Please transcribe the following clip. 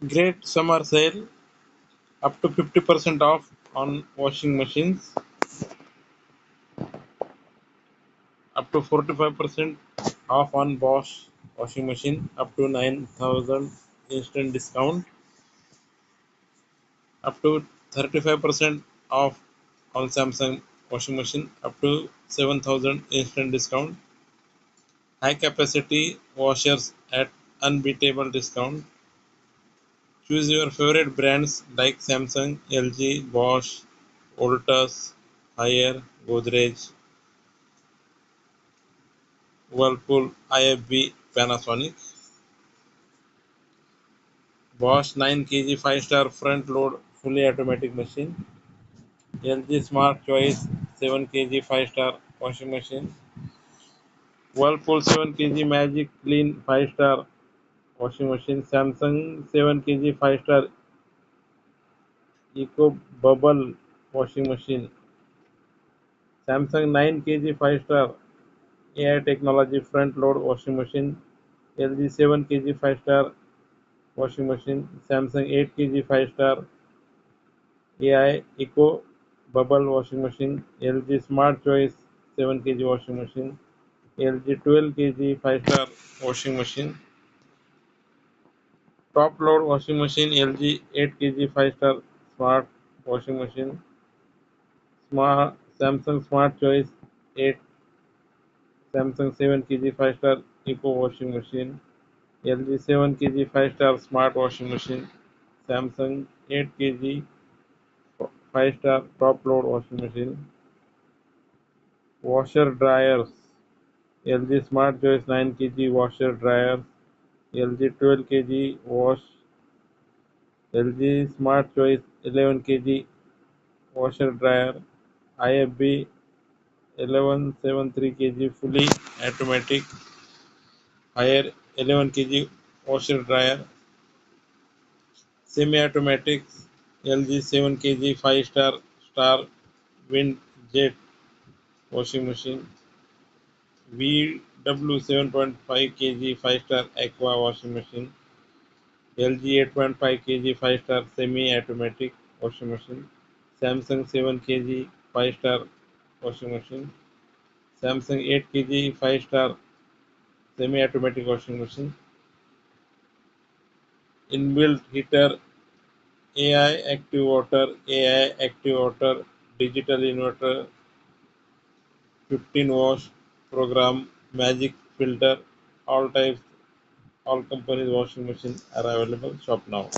Great summer sale, up to 50% off on washing machines, up to 45% off on Bosch washing machine, up to 9,000 instant discount, up to 35% off on Samsung washing machine, up to 7,000 instant discount, high capacity washers at unbeatable discount. Choose your favorite brands like Samsung, LG, Bosch, Voltas, Haier, Godrej, Whirlpool, IFB, Panasonic. Bosch 9 kg 5-star front load fully automatic machine. LG Smart Choice 7 kg 5-star washing machine. Whirlpool 7 kg Magic Clean 5-star washing machine. Samsung 7 kg 5-star Eco Bubble washing machine. Samsung 9 kg 5-star AI technology front load washing machine. LG 7 kg 5-star washing machine. Samsung 8 kg 5-star AI Eco Bubble washing machine. LG Smart Choice 7 kg washing machine. LG 12 kg 5-star washing machine. Top load washing machine. LG 8 kg 5-star smart washing machine. Samsung Smart Choice 8. Samsung 7 kg 5-star Eco washing machine. LG 7 kg 5-star smart washing machine. Samsung 8 kg 5-star top load washing machine. Washer dryers. LG Smart Choice 9 kg washer dryer. LG 12 kg wash. LG Smart Choice 11 kg washer dryer. IFB 1173 kg fully automatic. Higher 11 kg washer dryer. Semi-automatic LG 7 kg 5-star star wind jet washing machine. VW 7.5 kg 5-star aqua washing machine. LG 8.5 kg 5-star semi-automatic washing machine. Samsung 7 kg 5-star washing machine. Samsung 8 kg 5-star semi-automatic washing machine. Inbuilt heater, AI active water, digital inverter, 15 wash program, magic filter, all types, all companies washing machine are available. Shop now.